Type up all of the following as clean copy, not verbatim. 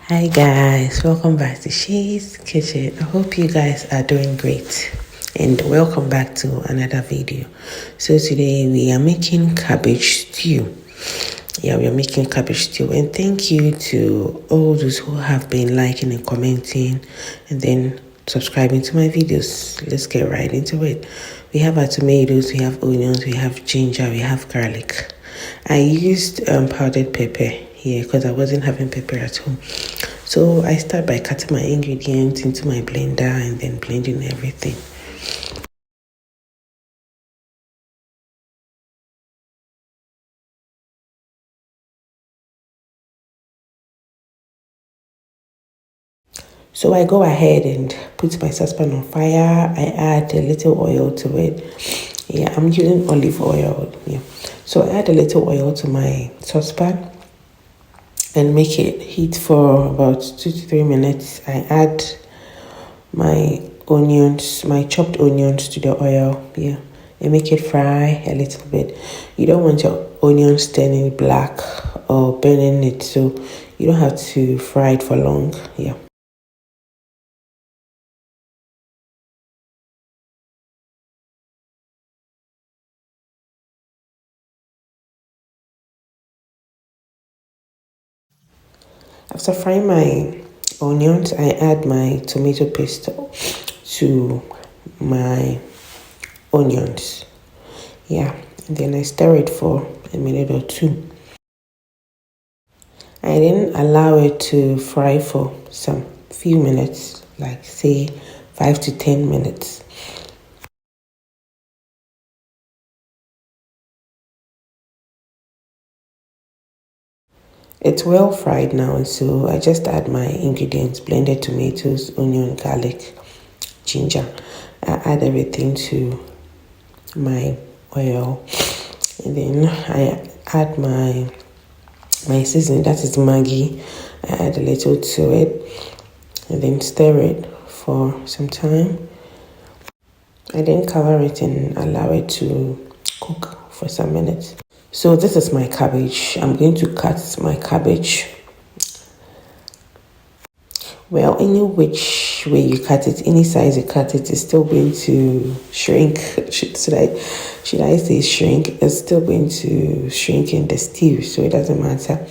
Hi guys, welcome back to She's Kitchen. I hope you guys are doing great and welcome back to another video. So today we are making cabbage stew. We are making cabbage stew, and thank you to all those who have been liking and commenting and then subscribing to my videos. Let's get right into it. We have our tomatoes, we have onions, we have ginger, we have garlic. I used powdered pepper here because I wasn't having pepper at home. So I start by cutting my ingredients into my blender and then blending everything. So I go ahead and put my saucepan on fire. I add a little oil to it. I'm using olive oil. So I add a little oil to my saucepan and make it heat for about 2 to 3 minutes. I add my onions, my chopped onions to the oil. And make it fry a little bit. You don't want your onions turning black or burning it, so you don't have to fry it for long. After frying my onions, I add my tomato paste to my onions. And then I stir it for a minute or two. I then allow it to fry for some few minutes, like say 5 to 10 minutes. It's well fried now, so I just add my ingredients: blended tomatoes, onion, garlic, ginger. I add everything to my oil, and then I add my seasoning, that is Maggi. I add a little to it and then stir it for some time. I then cover it and allow it to cook for some minutes. So this is my cabbage. I'm going to cut my cabbage. Well, any which way you cut it, any size you cut it, it's still going to shrink. Should I say shrink? It's still going to shrink in the stew, so it doesn't matter.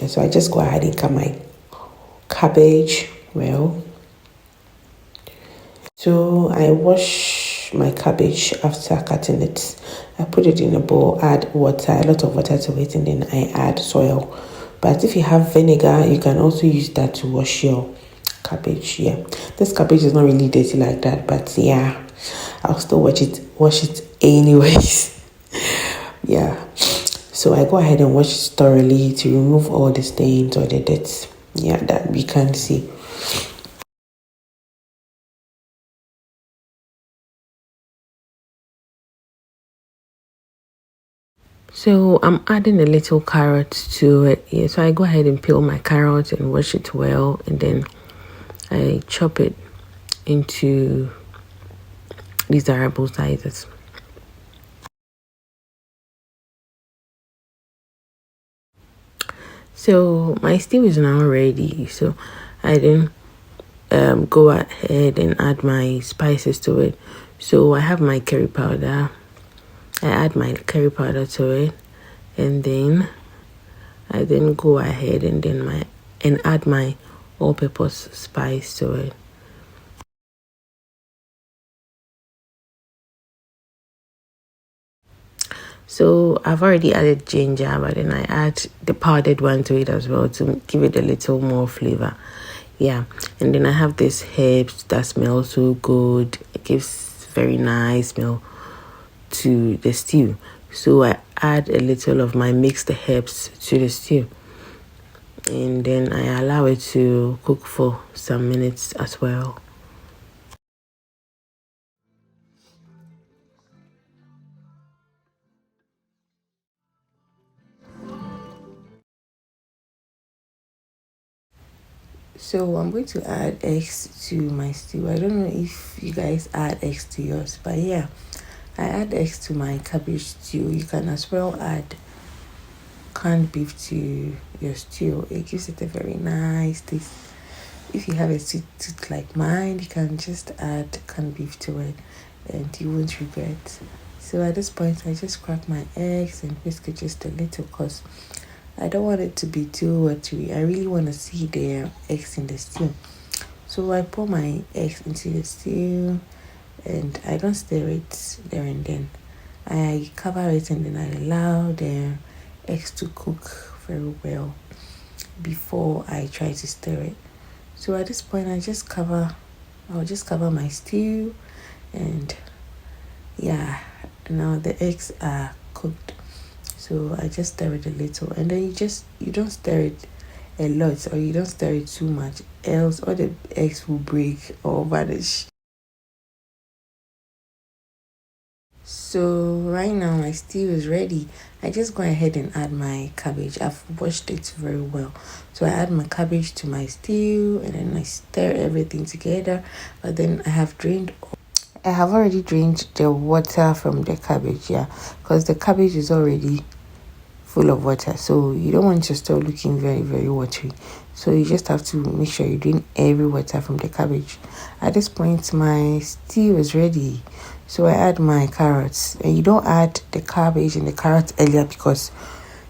So I just go ahead and cut my cabbage well. So I wash my cabbage after cutting it. I put it in a bowl, add water, a lot of water to it, and then I add soil. But if you have vinegar, you can also use that to wash your cabbage. This cabbage is not really dirty like that, but I'll still wash it anyways. So I go ahead and wash it thoroughly to remove all the stains or the dirt that we can see. So I'm adding a little carrot to it. So I go ahead and peel my carrot and wash it well, and then I chop it into desirable sizes. So my stew is now ready. So I then go ahead and add my spices to it. So I have my curry powder. I add my curry powder to it, and then I then go ahead and add my all-purpose spice to it. So I've already added ginger, but then I add the powdered one to it as well to give it a little more flavor. And then I have this herbs that smell so good. It gives very nice smell to the stew. So I add a little of my mixed herbs to the stew, and then I allow it to cook for some minutes as well. So I'm going to add eggs to my stew. I don't know if you guys add eggs to yours, but I add eggs to my cabbage stew. You can as well add canned beef to your stew. It gives it a very nice taste. If you have a sweet tooth like mine, you can just add canned beef to it and you won't regret. So at this point, I just crack my eggs and whisk it just a little because I don't want it to be too watery. I really want to see the eggs in the stew. So I pour my eggs into the stew and I don't stir it there and then. I cover it and then I allow the eggs to cook very well before I try to stir it. So at this point, I'll just cover my stew, and yeah, now the eggs are cooked. So I just stir it a little, and then you don't stir it a lot or you don't stir it too much, else all the eggs will break or vanish. So right now my stew is ready. I just go ahead and add my cabbage. I've washed it very well. So I add my cabbage to my stew and then I stir everything together. But then I have already drained the water from the cabbage, yeah, because the cabbage is already full of water. So you don't want your stew looking very, very watery. So you just have to make sure you drain every water from the cabbage. At this point, my stew is ready. So I add my carrots. And you don't add the cabbage and the carrots earlier because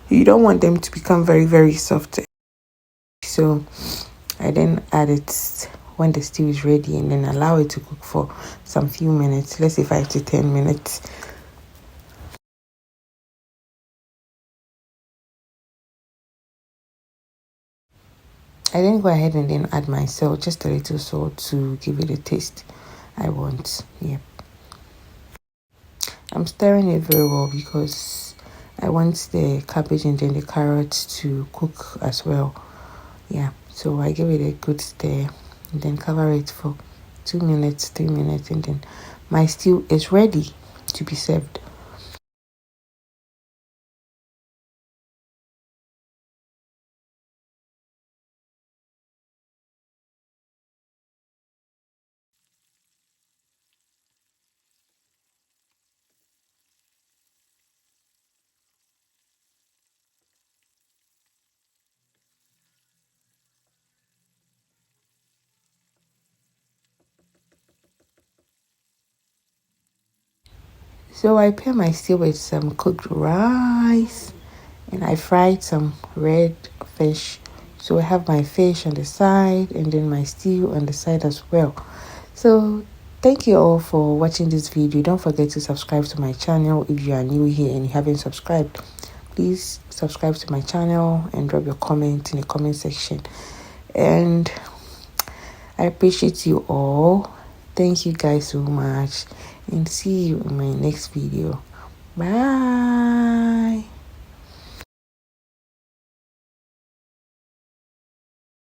you don't want them to become very, very soft. So I then add it when the stew is ready and then allow it to cook for some few minutes. Let's say 5 to 10 minutes. I then go ahead and then add my salt, just a little salt to give it a taste I want. Yep. I'm stirring it very well because I want the cabbage and then the carrots to cook as well. Yeah, so I give it a good stir and then cover it for 2 minutes, 3 minutes, and then my stew is ready to be served. So I pair my stew with some cooked rice and I fried some red fish. So I have my fish on the side and then my stew on the side as well. So thank you all for watching this video. Don't forget to subscribe to my channel if you are new here and you haven't subscribed. Please subscribe to my channel and drop your comment in the comment section. And I appreciate you all. Thank you guys so much and see you in my next video. Bye.